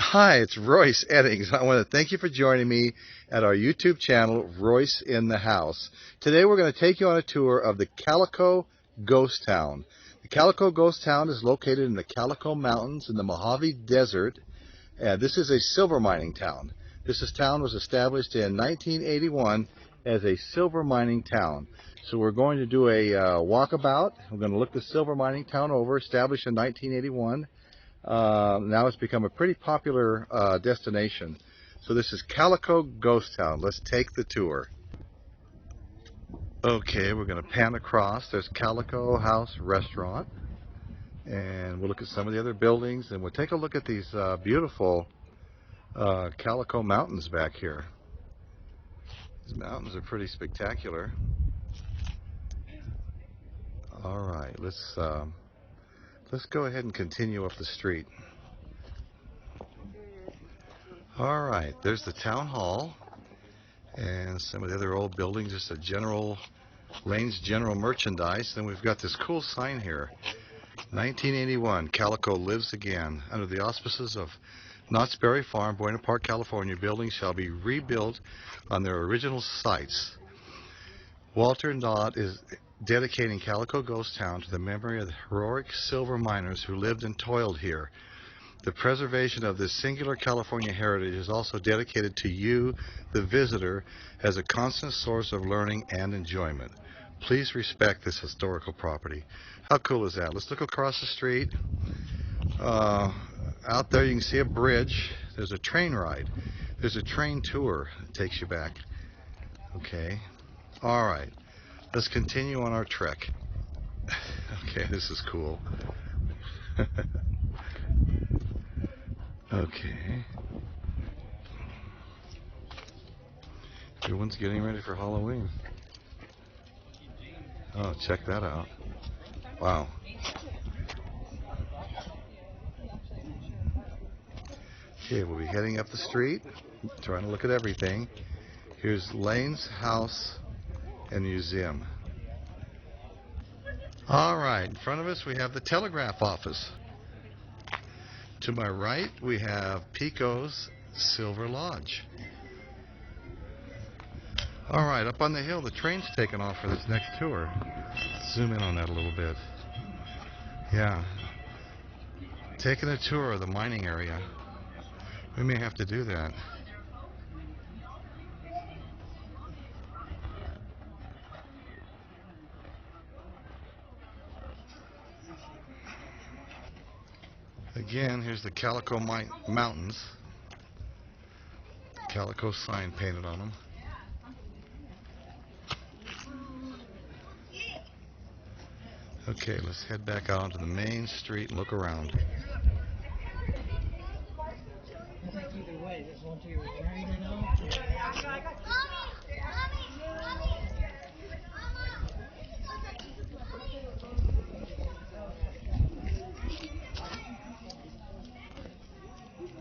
Hi, it's Royce Eddings. I want to thank you for joining me at our YouTube channel, Royce in the House. Today we're going to take you on a tour of the Calico Ghost Town. The Calico Ghost Town is located in the Calico Mountains in the Mojave Desert. This is a silver mining town. This town was established in 1981 as a silver mining town. So we're going to do a walkabout. We're going to look the silver mining town over, established in 1981. Now it's become a pretty popular destination. So this is Calico Ghost Town. Let's take the tour. Okay, we're going to pan across. There's Calico House Restaurant. And we'll look at some of the other buildings. And we'll take a look at these beautiful Calico Mountains back here. These mountains are pretty spectacular. Alright, let's go ahead and continue up the street. Alright, there's the town hall and some of the other old buildings, just a general Lane's general merchandise. Then we've got this cool sign here. 1981, Calico lives again. Under the auspices of Knott's Berry Farm, Buena Park, California, buildings shall be rebuilt on their original sites. Walter Knott is dedicating Calico Ghost Town to the memory of the heroic silver miners who lived and toiled here. The preservation of this singular California heritage is also dedicated to you, the visitor, as a constant source of learning and enjoyment. Please respect this historical property. How cool is that? Let's look across the street. Out there you can see a bridge. There's a train ride. There's a train tour that takes you back. Okay. All right. Let's continue on our trek. Okay, this is cool. Okay. Everyone's getting ready for Halloween. Oh, check that out. Wow. Okay, we'll be heading up the street, trying to look at everything. Here's Lane's house and museum. All right, in front of us we have the telegraph office. To my right we have Pico's Silver Lodge. All right, up on the hill the train's taking off for this next tour. Zoom in on that a little bit. Yeah, taking a tour of the mining area. We may have to do that. Again, here's the Calico Mountains. Calico sign painted on them. Okay, let's head back out onto the main street and look around.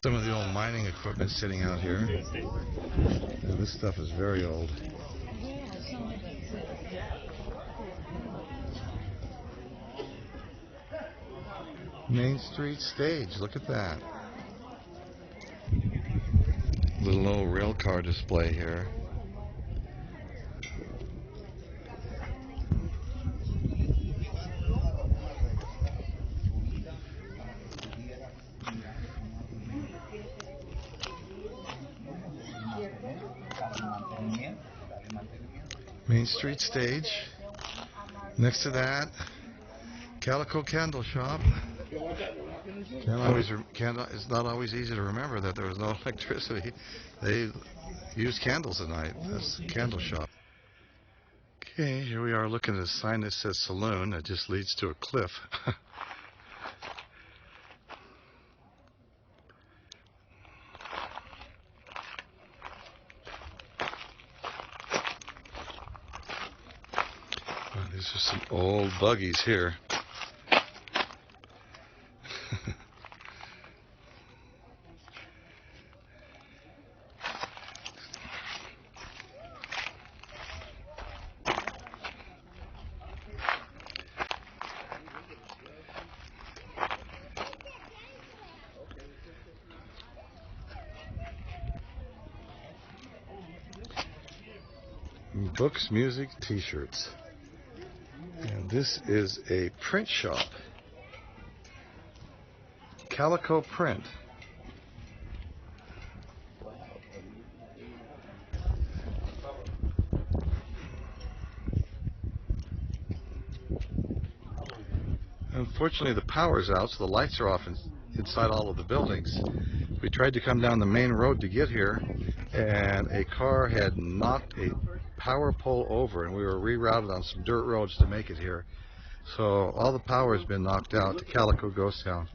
Some of the old mining equipment sitting out here. Now, this stuff is very old. Main Street stage, look at that. Little old rail car display here. Main Street stage. Next to that, Calico Candle Shop. It's not always easy to remember that there was no electricity. They used candles at night. That's the candle shop. Okay, here we are looking at a sign that says saloon that just leads to a cliff. These are some old buggies here. Books, music, t-shirts. And this is a print shop. Calico Print. Unfortunately, the power's out, so the lights are off inside all of the buildings. We tried to come down the main road to get here, and a car had knocked a power pole over, and we were rerouted on some dirt roads to make it here. So all the power has been knocked out to Calico Ghost Town.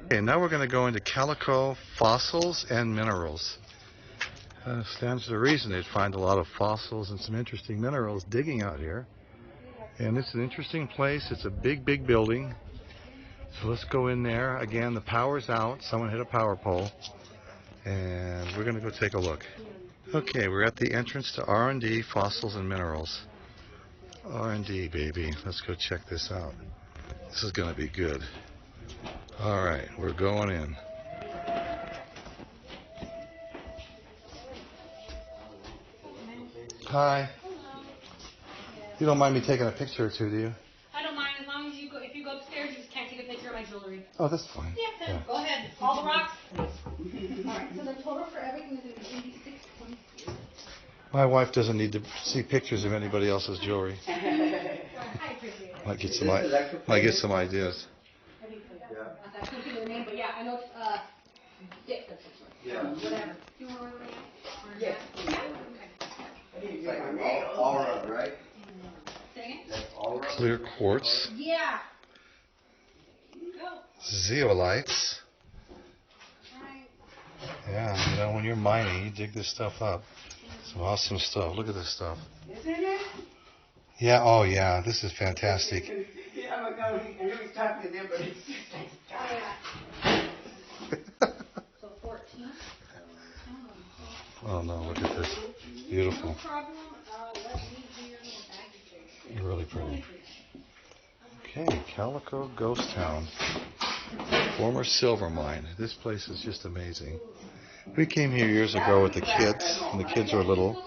Okay, now we're going to go into Calico Fossils and Minerals. Stands to reason they'd find a lot of fossils and some interesting minerals digging out here. And it's an interesting place. It's a big, big building. So let's go in there. Again, the power's out. Someone hit a power pole. And we're going to go take a look. Okay, we're at the entrance to R&D Fossils and Minerals. R&D, baby. Let's go check this out. This is going to be good. All right, we're going in. Hi. You don't mind me taking a picture or two, do you? I don't mind, as long as you go. If you go upstairs, you just can't take a picture of my jewelry. Oh, that's fine. Yeah. Go ahead. All the rocks. All right. So the total for everything is going to be $86.20. My wife doesn't need to see pictures of anybody else's jewelry. I appreciate it. Might get some ideas. I can't think of the name, but yeah, I know it's Dick. Yeah. Whatever. Do you want to order that? Yeah. It's like an aura, right? Say again? That's aura. Clear quartz. Yeah. Zeolites. Right. Yeah, you know, when you're mining, you dig this stuff up. Some awesome stuff. Look at this stuff. Isn't it? Yeah, oh yeah, this is fantastic. Yeah, I know he's talking to them, but it's just like, So 14. Oh no, look at this. Beautiful. No problem. Let me do your baggage. Really pretty. Okay, Calico Ghost Town. Former silver mine. This place is just amazing. We came here years ago with the kids, and the kids were little.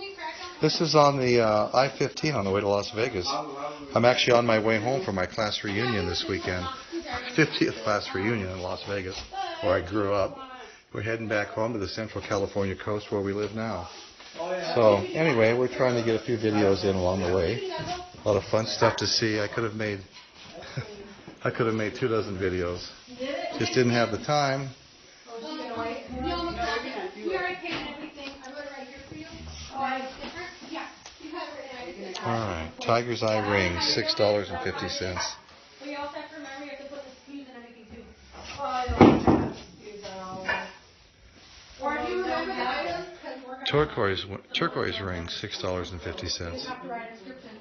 This is on the I-15 on the way to Las Vegas. I'm actually on my way home for my class reunion this weekend. 50th class reunion in Las Vegas, where I grew up. We're heading back home to the Central California coast where we live now. So anyway, we're trying to get a few videos in along the way. A lot of fun stuff to see. I could have made 24 videos. Just didn't have the time. Alright, Tiger's Eye ring, $6.50. We also have to remember you have to put the SKUs and everything too. Oh, I don't have SKUs and all that. Or do you remember the items? Turquoise ring, $6.50. Have to write a description.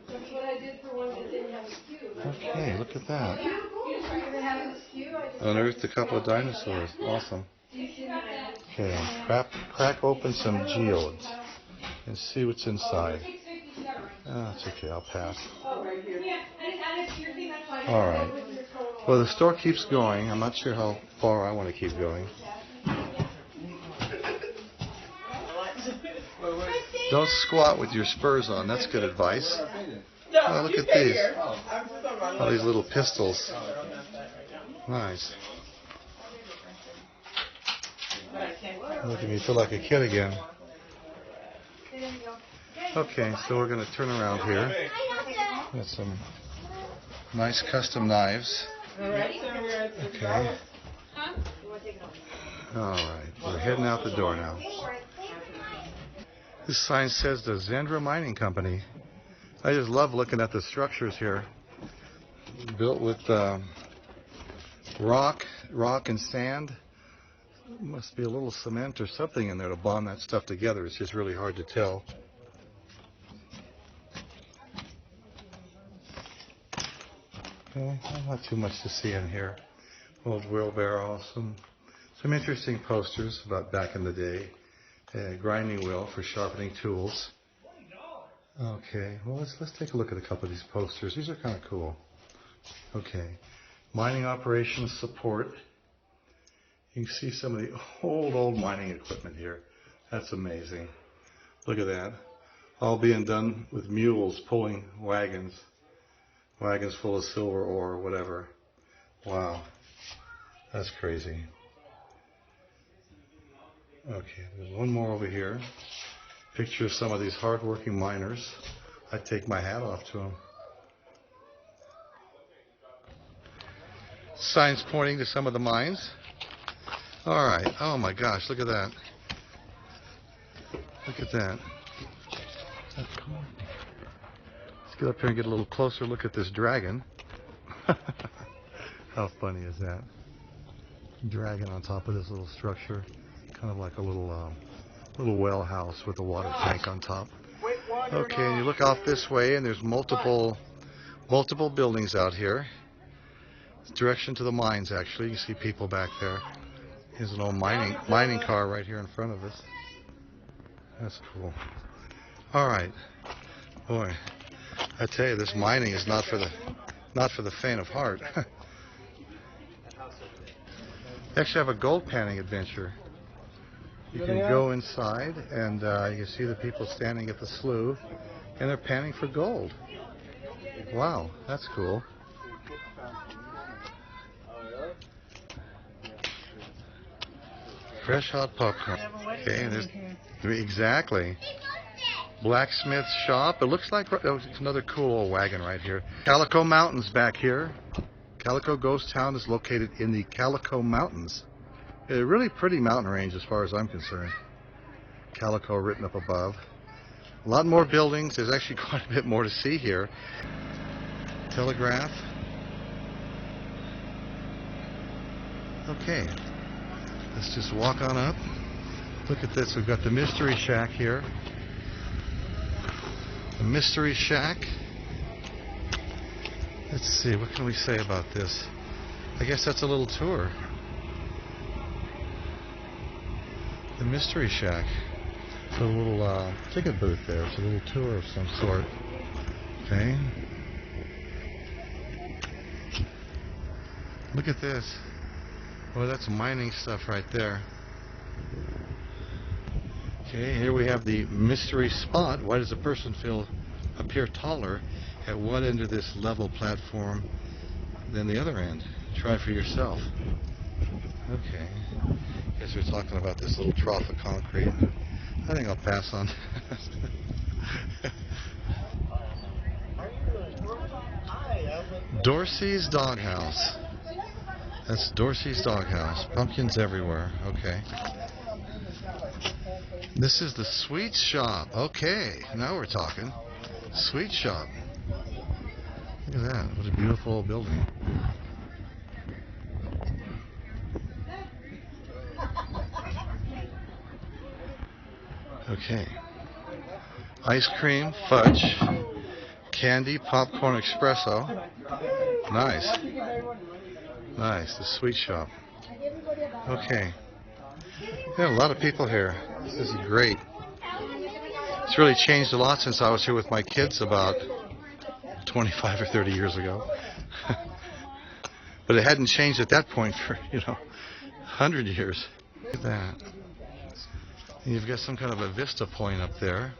That's what I did for one that didn't have a SKU. Okay, look at that. They have a SKU. Unearthed a couple of dinosaurs. Awesome. Okay, crack open some geodes and see what's inside. Oh, it's okay, I'll pass. Alright. Well, the store keeps going. I'm not sure how far I want to keep going. Don't squat with your spurs on. That's good advice. Oh, look at these. All these little pistols. Nice. Making me feel like a kid again. Okay, so we're going to turn around here. Got some nice custom knives. Okay. Alright, we're heading out the door now. This sign says the Zendra Mining Company. I just love looking at the structures here. Built with rock and sand. Must be a little cement or something in there to bond that stuff together. It's just really hard to tell. Okay, not too much to see in here. Old wheelbarrow, some interesting posters about back in the day. A grinding wheel for sharpening tools. Okay, well let's take a look at a couple of these posters. These are kind of cool. Okay, mining operations support. You can see some of the old mining equipment here. That's amazing. Look at that. All being done with mules pulling wagons full of silver ore or whatever. Wow, that's crazy. Okay, there's one more over here. Picture of some of these hard-working miners. I take my hat off to them. Signs pointing to some of the mines. All right. Oh my gosh, look at that. Look at that. That's cool. Let's get up here and get a little closer look at this dragon. How funny is that? Dragon on top of this little structure. Kind of like a little well house with a water tank on top. Okay, and you look off this way and there's multiple buildings out here. Direction to the mines, actually. You see people back there. Here's an old mining car right here in front of us. That's cool. All right, boy, I tell you, this mining is not for the faint of heart. They actually have a gold panning adventure. You can go inside and you see the people standing at the slough, and they're panning for gold. Wow, that's cool. Fresh hot popcorn. Okay, and there's exactly. Blacksmith shop. It looks like it's another cool old wagon right here. Calico Mountains back here. Calico Ghost Town is located in the Calico Mountains. A really pretty mountain range as far as I'm concerned. Calico written up above. A lot more buildings. There's actually quite a bit more to see here. Telegraph. Okay. Let's just walk on up. Look at this. We've got the Mystery Shack here. The Mystery Shack. Let's see. What can we say about this? I guess that's a little tour. The Mystery Shack. It's a little ticket booth there. It's a little tour of some sort. Okay. Look at this. Well, that's mining stuff right there. Okay, here we have the mystery spot. Why does a person appear taller at one end of this level platform than the other end? Try for yourself. Okay. Guess we're talking about this little trough of concrete. I think I'll pass on. Dorsey's Doghouse. That's Dorsey's Doghouse. Pumpkins everywhere. Okay. This is the sweet shop. Okay, now we're talking. Sweet shop. Look at that. What a beautiful old building. Okay. Ice cream, fudge, candy, popcorn, espresso. Nice. Nice, the sweet shop. Okay. Yeah, a lot of people here. This is great. It's really changed a lot since I was here with my kids about 25 or 30 years ago. But it hadn't changed at that point for, 100 years. Look at that. And you've got some kind of a vista point up there.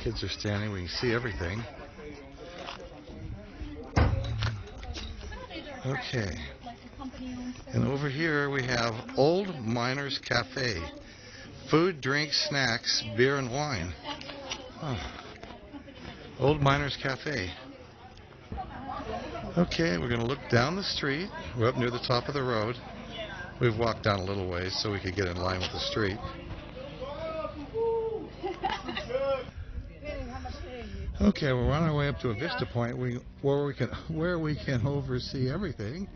Kids are standing, we can see everything. Okay. And over here we have Old Miners Cafe. Food, drinks, snacks, beer, and wine. Oh. Old Miners Cafe. Okay, we're going to look down the street. We're up near the top of the road. We've walked down a little ways so we could get in line with the street. Okay, we're on our way up to a vista point where we can oversee everything.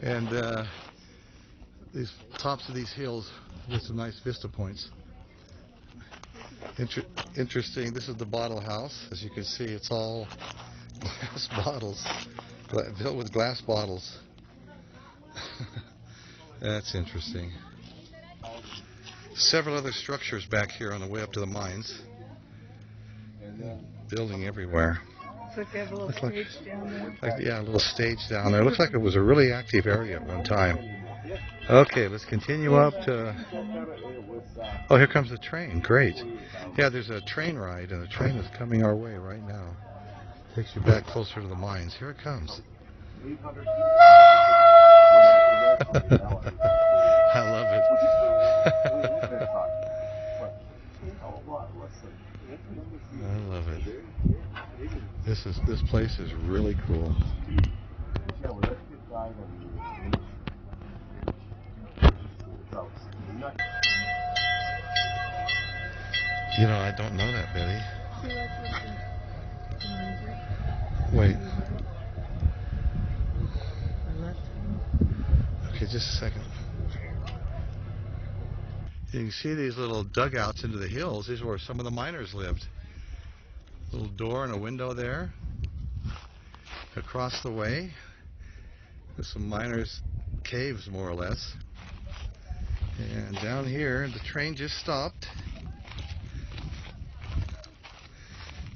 And these tops of these hills with some nice vista points. Interesting. This is the bottle house. As you can see, it's all glass bottles, filled with glass bottles. That's interesting. Several other structures back here on the way up to the mines. Building everywhere. Looks like they have a little stage down there. Yeah, a little stage down there. Looks like it was a really active area at one time. Okay, let's continue up to... Oh, here comes the train. Great. Yeah, there's a train ride, and the train is coming our way right now. Takes you back closer to the mines. Here it comes. I love it. I love it. This place is really cool. You know, I don't know that, Betty. Wait. Okay, just a second. You can see these little dugouts into the hills. These are where some of the miners lived. Little door and a window there. Across the way, there's some miners' caves, more or less. And down here, the train just stopped.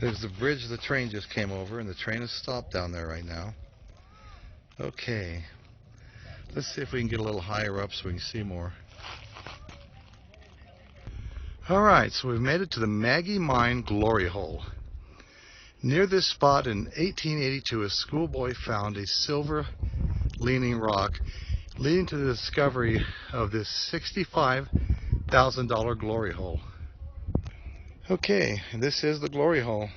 There's the bridge the train just came over, and the train is stopped down there right now. Okay. Let's see if we can get a little higher up so we can see more. Alright, so we've made it to the Maggie Mine Glory Hole. Near this spot in 1882, a schoolboy found a silver leaning rock, leading to the discovery of this $65,000 glory hole. Okay, and this is the glory hole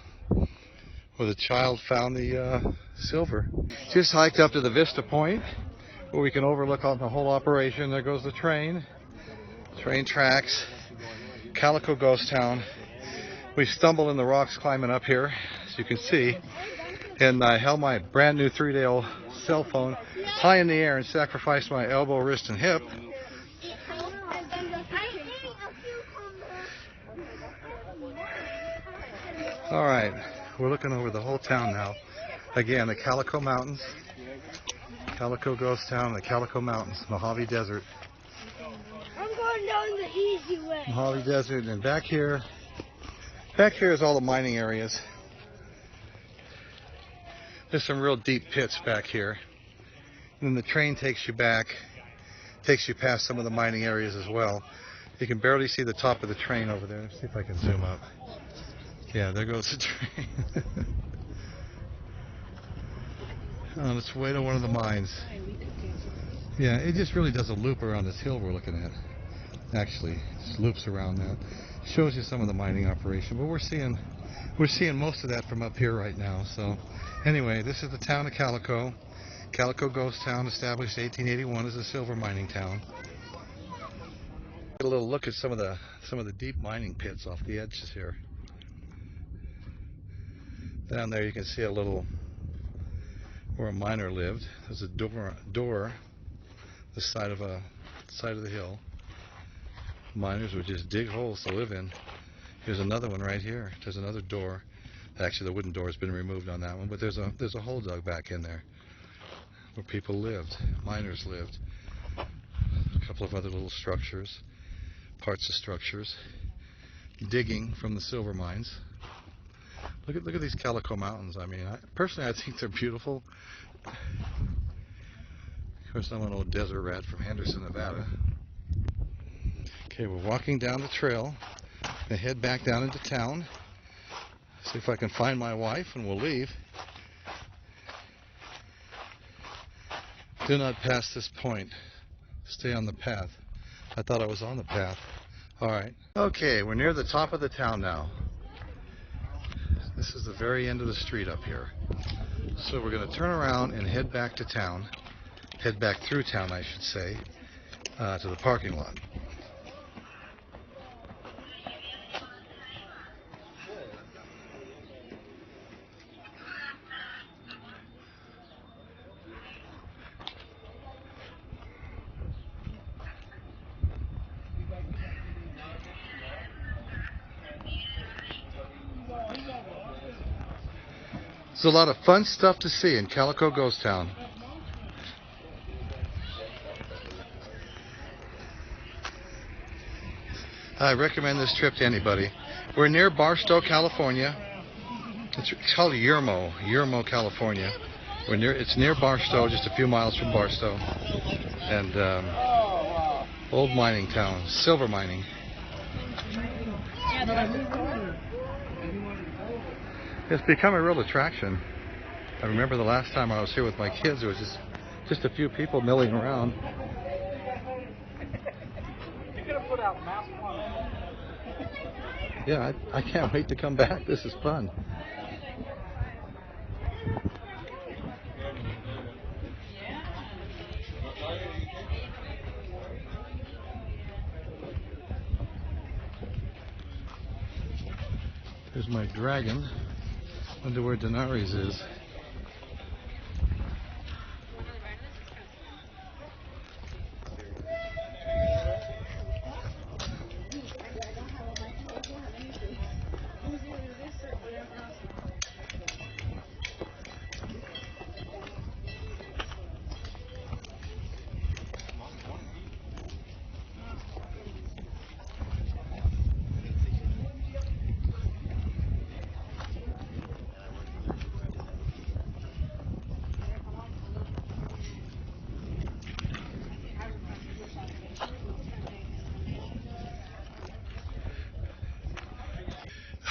where the child found the silver. Just hiked up to the Vista point where we can overlook on the whole operation. There goes the train tracks, Calico Ghost Town. We stumbled in the rocks climbing up here, as you can see, and I held my brand new 3-day-old cell phone high in the air and sacrificed my elbow, wrist, and hip. Alright, we're looking over the whole town now. Again, the Calico Mountains, Calico Ghost Town, the Calico Mountains, Mojave Desert. I'm going down the easy way. Mojave Desert, and back here is all the mining areas. There's some real deep pits back here. And then the train takes you past some of the mining areas as well. You can barely see the top of the train over there. Let's see if I can zoom up. Yeah, there goes the train. On its way to one of the mines. Yeah, it just really does a loop around this hill we're looking at. Actually, just loops around that. Shows you some of the mining operation, but we're seeing most of that from up here right now. So, anyway, this is the town of Calico. Calico Ghost Town, established 1881 as a silver mining town. Get a little look at some of the deep mining pits off the edges here. Down there, you can see a little where a miner lived. There's a door, the side of the hill. Miners would just dig holes to live in. Here's another one right here. There's another door. Actually, the wooden door has been removed on that one, but there's a hole dug back in there where people lived. Miners lived. A couple of other little structures, parts of structures. Digging from the silver mines. Look at these Calico Mountains. I mean, personally, I think they're beautiful. Of course, I'm an old desert rat from Henderson, Nevada. Okay, we're walking down the trail. Gonna head back down into town. See if I can find my wife, and we'll leave. Do not pass this point. Stay on the path. I thought I was on the path. All right. Okay, we're near the top of the town now. This is the very end of the street up here. So we're going to turn around and head back to town. Head back through town, I should say, to the parking lot. There's a lot of fun stuff to see in Calico Ghost Town. I recommend this trip to anybody. We're near Barstow, California. It's called Yermo, California. It's near Barstow, just a few miles from Barstow, and old mining town, silver mining. It's become a real attraction. I remember the last time I was here with my kids, there was just a few people milling around. You could have put out mask one. Yeah, I can't wait to come back. This is fun. There's my dragon. Wonder where Denari's is.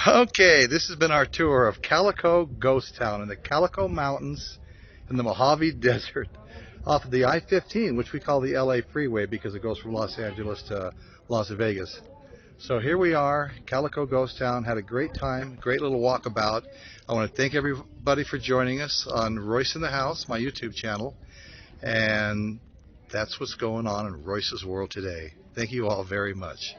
Okay, this has been our tour of Calico Ghost Town in the Calico Mountains in the Mojave Desert off of the I-15, which we call the LA Freeway because it goes from Los Angeles to Las Vegas. So here we are, Calico Ghost Town. Had a great time, great little walkabout. I want to thank everybody for joining us on Royce in the House, my YouTube channel. And that's what's going on in Royce's world today. Thank you all very much.